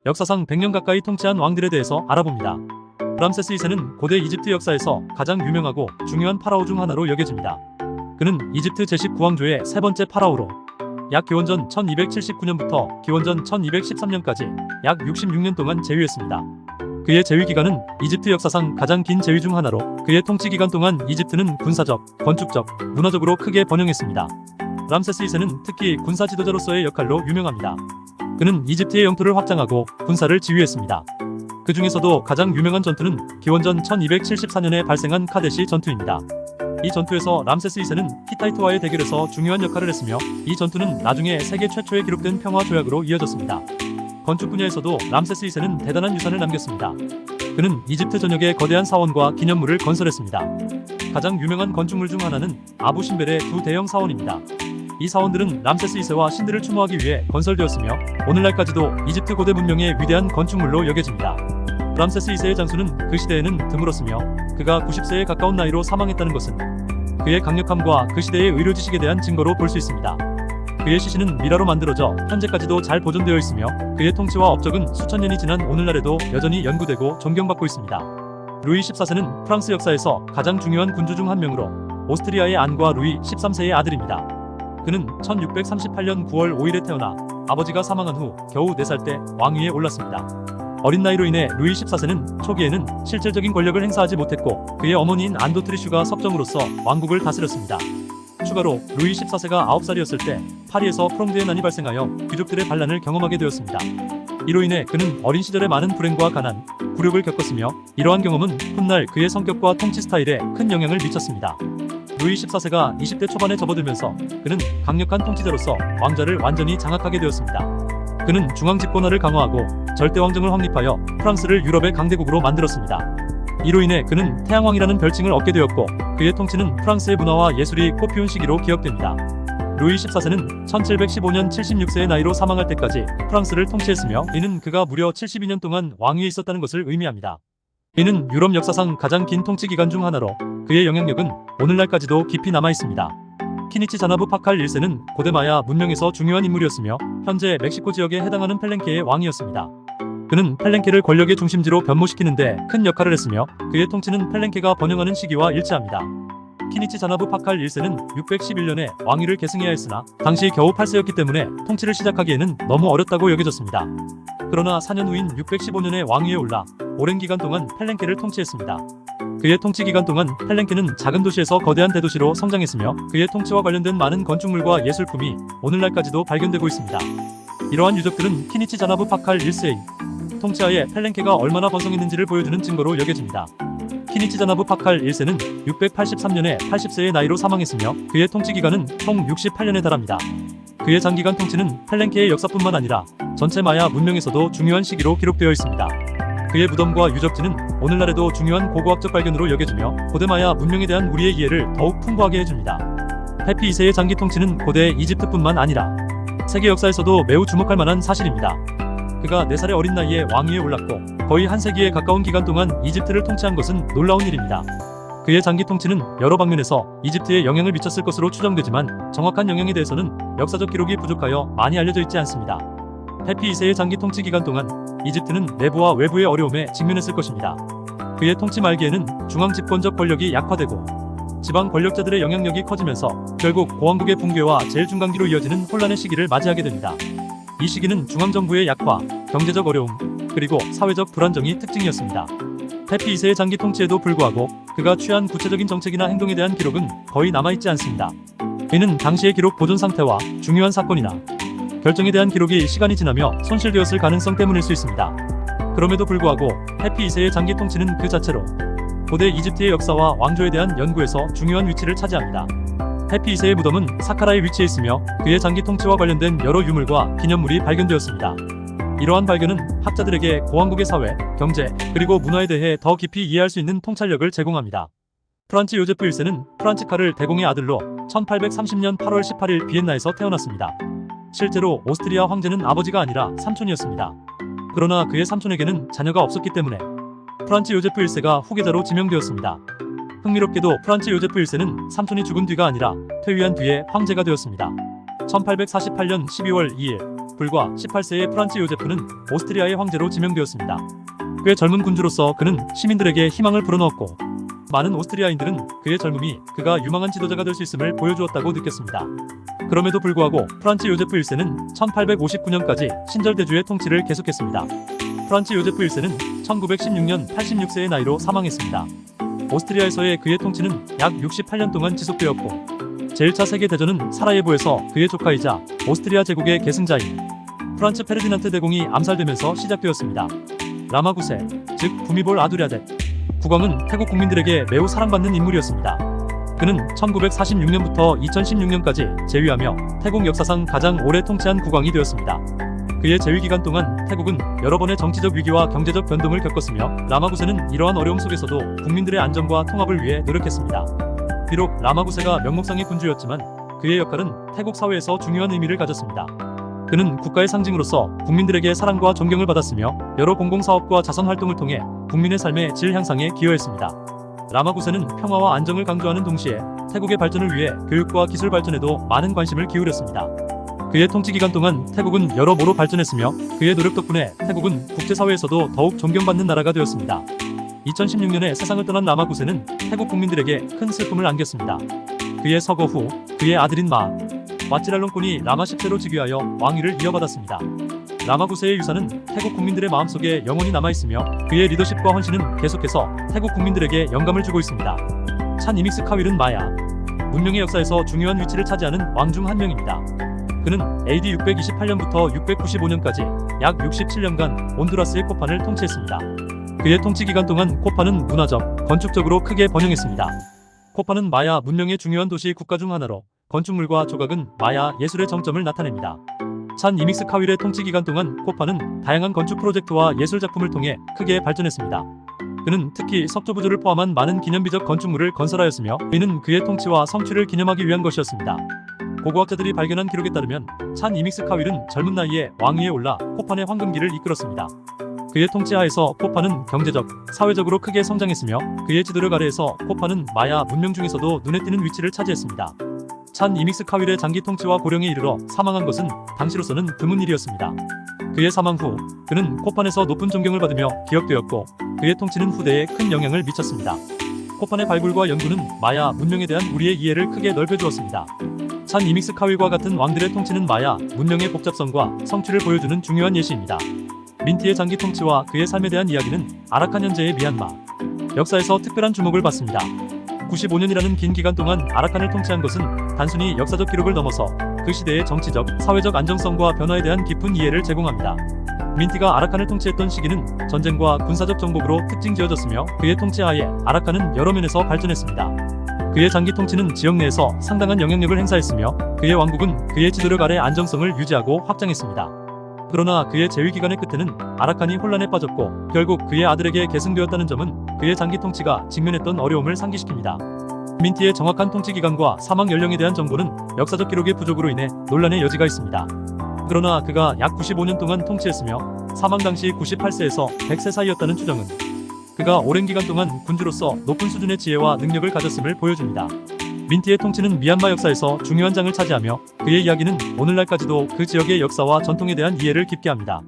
역사상 100년 가까이 통치한 왕들에 대해서 알아봅니다. 람세스 2세는 고대 이집트 역사에서 가장 유명하고 중요한 파라오 중 하나로 여겨집니다. 그는 이집트 제19왕조의 세 번째 파라오로 약 기원전 1279년부터 기원전 1213년까지 약 66년 동안 재위했습니다. 그의 재위 기간은 이집트 역사상 가장 긴 재위 중 하나로 그의 통치 기간 동안 이집트는 군사적, 건축적, 문화적으로 크게 번영했습니다. 람세스 2세는 특히 군사 지도자로서의 역할로 유명합니다. 그는 이집트의 영토를 확장하고 군사를 지휘했습니다. 그 중에서도 가장 유명한 전투는 기원전 1274년에 발생한 카데시 전투입니다. 이 전투에서 람세스 2세는 히타이트와의 대결에서 중요한 역할을 했으며 이 전투는 나중에 세계 최초의 기록된 평화 조약으로 이어졌습니다. 건축 분야에서도 람세스 2세는 대단한 유산을 남겼습니다. 그는 이집트 전역에 거대한 사원과 기념물을 건설했습니다. 가장 유명한 건축물 중 하나는 아부 신벨의 두 대형 사원입니다. 이 사원들은 람세스 2세와 신들을 추모하기 위해 건설되었으며 오늘날까지도 이집트 고대 문명의 위대한 건축물로 여겨집니다. 람세스 2세의 장수는 그 시대에는 드물었으며 그가 90세에 가까운 나이로 사망했다는 것은 그의 강력함과 그 시대의 의료 지식에 대한 증거로 볼 수 있습니다. 그의 시신은 미라로 만들어져 현재까지도 잘 보존되어 있으며 그의 통치와 업적은 수천 년이 지난 오늘날에도 여전히 연구되고 존경받고 있습니다. 루이 14세는 프랑스 역사에서 가장 중요한 군주 중 한 명으로 오스트리아의 안과 루이 13세의 아들입니다. 그는 1638년 9월 5일에 태어나 아버지가 사망한 후 겨우 4살 때 왕위에 올랐습니다. 어린 나이로 인해 루이 14세는 초기에는 실질적인 권력을 행사하지 못했고 그의 어머니인 안도트리슈가 석정으로서 왕국을 다스렸습니다. 추가로 루이 14세가 9살이었을 때 파리에서 프롱드의 난이 발생하여 귀족들의 반란을 경험하게 되었습니다. 이로 인해 그는 어린 시절에 많은 불행과 가난, 굴욕을 겪었으며 이러한 경험은 훗날 그의 성격과 통치 스타일에 큰 영향을 미쳤습니다. 루이 14세가 20대 초반에 접어들면서 그는 강력한 통치자로서 왕좌를 완전히 장악하게 되었습니다. 그는 중앙집권화를 강화하고 절대왕정을 확립하여 프랑스를 유럽의 강대국으로 만들었습니다. 이로 인해 그는 태양왕이라는 별칭을 얻게 되었고 그의 통치는 프랑스의 문화와 예술이 꽃피운 시기로 기억됩니다. 루이 14세는 1715년 76세의 나이로 사망할 때까지 프랑스를 통치했으며 이는 그가 무려 72년 동안 왕위에 있었다는 것을 의미합니다. 이는 유럽 역사상 가장 긴 통치 기간 중 하나로 그의 영향력은 오늘날까지도 깊이 남아있습니다. 키니치 자나부 파칼 1세는 고대 마야 문명에서 중요한 인물이었으며 현재 멕시코 지역에 해당하는 펠렌케의 왕이었습니다. 그는 펠렌케를 권력의 중심지로 변모시키는 데 큰 역할을 했으며 그의 통치는 펠렌케가 번영하는 시기와 일치합니다. 키니치 자나부 파칼 1세는 611년에 왕위를 계승해야 했으나 당시 겨우 8세였기 때문에 통치를 시작하기에는 너무 어렵다고 여겨졌습니다. 그러나 4년 후인 615년에 왕위에 올라 오랜 기간 동안 펠렌케를 통치했습니다. 그의 통치 기간 동안 펠렌케는 작은 도시에서 거대한 대도시로 성장했으며 그의 통치와 관련된 많은 건축물과 예술품이 오늘날까지도 발견되고 있습니다. 이러한 유적들은 키니치 자나부 파칼 1세의 통치하에 펠렌케가 얼마나 번성했는지를 보여주는 증거로 여겨집니다. 키니치 자나부 파칼 1세는 683년에 80세의 나이로 사망했으며 그의 통치 기간은 총 68년에 달합니다. 그의 장기간 통치는 펠렌케의 역사뿐만 아니라 전체 마야 문명에서도 중요한 시기로 기록되어 있습니다. 그의 무덤과 유적지는 오늘날에도 중요한 고고학적 발견으로 여겨지며 고대 마야 문명에 대한 우리의 이해를 더욱 풍부하게 해줍니다. 페피 2세의 장기 통치는 고대 이집트뿐만 아니라 세계 역사에서도 매우 주목할 만한 사실입니다. 그가 4살의 어린 나이에 왕위에 올랐고 거의 한 세기에 가까운 기간 동안 이집트를 통치한 것은 놀라운 일입니다. 그의 장기 통치는 여러 방면에서 이집트에 영향을 미쳤을 것으로 추정되지만 정확한 영향에 대해서는 역사적 기록이 부족하여 많이 알려져 있지 않습니다. 페피 2세의 장기 통치 기간 동안 이집트는 내부와 외부의 어려움에 직면했을 것입니다. 그의 통치 말기에는 중앙 집권적 권력이 약화되고 지방 권력자들의 영향력이 커지면서 결국 고왕국의 붕괴와 제일중간기로 이어지는 혼란의 시기를 맞이하게 됩니다. 이 시기는 중앙정부의 약화, 경제적 어려움, 그리고 사회적 불안정이 특징이었습니다. 페피 2세의 장기 통치에도 불구하고 그가 취한 구체적인 정책이나 행동에 대한 기록은 거의 남아있지 않습니다. 이는 당시의 기록 보존 상태와 중요한 사건이나 결정에 대한 기록이 시간이 지나며 손실되었을 가능성 때문일 수 있습니다. 그럼에도 불구하고 페피 2세의 장기 통치는 그 자체로 고대 이집트의 역사와 왕조에 대한 연구에서 중요한 위치를 차지합니다. 페피 2세의 무덤은 사카라에 위치해 있으며 그의 장기 통치와 관련된 여러 유물과 기념물이 발견되었습니다. 이러한 발견은 학자들에게 고왕국의 사회, 경제, 그리고 문화에 대해 더 깊이 이해할 수 있는 통찰력을 제공합니다. 프란츠 요제프 1세는 프란츠 카를 대공의 아들로 1830년 8월 18일 비엔나에서 태어났습니다. 실제로 오스트리아 황제는 아버지가 아니라 삼촌이었습니다. 그러나 그의 삼촌에게는 자녀가 없었기 때문에 프란츠 요제프 1세가 후계자로 지명되었습니다. 흥미롭게도 프란츠 요제프 1세는 삼촌이 죽은 뒤가 아니라 퇴위한 뒤에 황제가 되었습니다. 1848년 12월 2일 불과 18세의 프란츠 요제프는 오스트리아의 황제로 지명되었습니다. 꽤 젊은 군주로서 그는 시민들에게 희망을 불어넣었고 많은 오스트리아인들은 그의 젊음이 그가 유망한 지도자가 될 수 있음을 보여주었다고 느꼈습니다. 그럼에도 불구하고 프란츠 요제프 1세는 1859년까지 신절대주의 통치를 계속했습니다. 프란츠 요제프 1세는 1916년 86세의 나이로 사망했습니다. 오스트리아에서의 그의 통치는 약 68년 동안 지속되었고 제1차 세계대전은 사라예보에서 그의 조카이자 오스트리아 제국의 계승자인 프란츠 페르디난트 대공이 암살되면서 시작되었습니다. 라마 9세, 즉 부미볼 아두랴뎃 국왕은 태국 국민들에게 매우 사랑받는 인물이었습니다. 그는 1946년부터 2016년까지 재위하며 태국 역사상 가장 오래 통치한 국왕이 되었습니다. 그의 재위 기간 동안 태국은 여러 번의 정치적 위기와 경제적 변동을 겪었으며 라마 9세는 이러한 어려움 속에서도 국민들의 안전과 통합을 위해 노력했습니다. 비록 라마 9세가 명목상의 군주였지만 그의 역할은 태국 사회에서 중요한 의미를 가졌습니다. 그는 국가의 상징으로서 국민들에게 사랑과 존경을 받았으며 여러 공공사업과 자선활동을 통해 국민의 삶의 질 향상에 기여했습니다. 라마 9세는 평화와 안정을 강조하는 동시에 태국의 발전을 위해 교육과 기술 발전에도 많은 관심을 기울였습니다. 그의 통치 기간 동안 태국은 여러모로 발전했으며 그의 노력 덕분에 태국은 국제사회에서도 더욱 존경받는 나라가 되었습니다. 2016년에 세상을 떠난 라마 9세는 태국 국민들에게 큰 슬픔을 안겼습니다. 그의 서거 후 그의 아들인 마 와찌랄롱콘이 라마 10세로 즉위하여 왕위를 이어받았습니다. 라마 9세의 유산은 태국 국민들의 마음속에 영원히 남아있으며 그의 리더십과 헌신은 계속해서 태국 국민들에게 영감을 주고 있습니다. 찬 이믹스 카윌은 마야 문명의 역사에서 중요한 위치를 차지하는 왕 중 한 명입니다. 그는 AD 628년부터 695년까지 약 67년간 온두라스의 코판을 통치했습니다. 그의 통치 기간 동안 코판은 문화적, 건축적으로 크게 번영했습니다. 코판은 마야 문명의 중요한 도시 국가 중 하나로 건축물과 조각은 마야 예술의 정점을 나타냅니다. 찬 이믹스 카윌의 통치 기간 동안 코판은 다양한 건축 프로젝트와 예술 작품을 통해 크게 발전했습니다. 그는 특히 석조부조를 포함한 많은 기념비적 건축물을 건설하였으며 이는 그의 통치와 성취를 기념하기 위한 것이었습니다. 고고학자들이 발견한 기록에 따르면 찬 이믹스 카윌은 젊은 나이에 왕위에 올라 코판의 황금기를 이끌었습니다. 그의 통치하에서 코판은 경제적, 사회적으로 크게 성장했으며 그의 지도력 아래에서 코판은 마야 문명 중에서도 눈에 띄는 위치를 차지했습니다. 찬 이믹스 카윌의 장기 통치와 고령에 이르러 사망한 것은 당시로서는 드문 일이었습니다. 그의 사망 후 그는 코판에서 높은 존경을 받으며 기억되었고 그의 통치는 후대에 큰 영향을 미쳤습니다. 코판의 발굴과 연구는 마야 문명에 대한 우리의 이해를 크게 넓혀주었습니다. 찬 이믹스 카윌과 같은 왕들의 통치는 마야 문명의 복잡성과 성취를 보여주는 중요한 예시입니다. 민티의 장기 통치와 그의 삶에 대한 이야기는 아라칸 현재의 미얀마 역사에서 특별한 주목을 받습니다. 95년이라는 긴 기간 동안 아라칸을 통치한 것은 단순히 역사적 기록을 넘어서 그 시대의 정치적, 사회적 안정성과 변화에 대한 깊은 이해를 제공합니다. 민티가 아라칸을 통치했던 시기는 전쟁과 군사적 정복으로 특징 지어졌으며 그의 통치하에 아라칸은 여러 면에서 발전했습니다. 그의 장기 통치는 지역 내에서 상당한 영향력을 행사했으며 그의 왕국은 그의 지도력 아래 안정성을 유지하고 확장했습니다. 그러나 그의 재위 기간의 끝에는 아라칸이 혼란에 빠졌고 결국 그의 아들에게 계승되었다는 점은 그의 장기 통치가 직면했던 어려움을 상기시킵니다. 민티의 정확한 통치 기간과 사망 연령에 대한 정보는 역사적 기록의 부족으로 인해 논란의 여지가 있습니다. 그러나 그가 약 95년 동안 통치했으며 사망 당시 98세에서 100세 사이였다는 추정은 그가 오랜 기간 동안 군주로서 높은 수준의 지혜와 능력을 가졌음을 보여줍니다. 민티의 통치는 미얀마 역사에서 중요한 장을 차지하며 그의 이야기는 오늘날까지도 그 지역의 역사와 전통에 대한 이해를 깊게 합니다.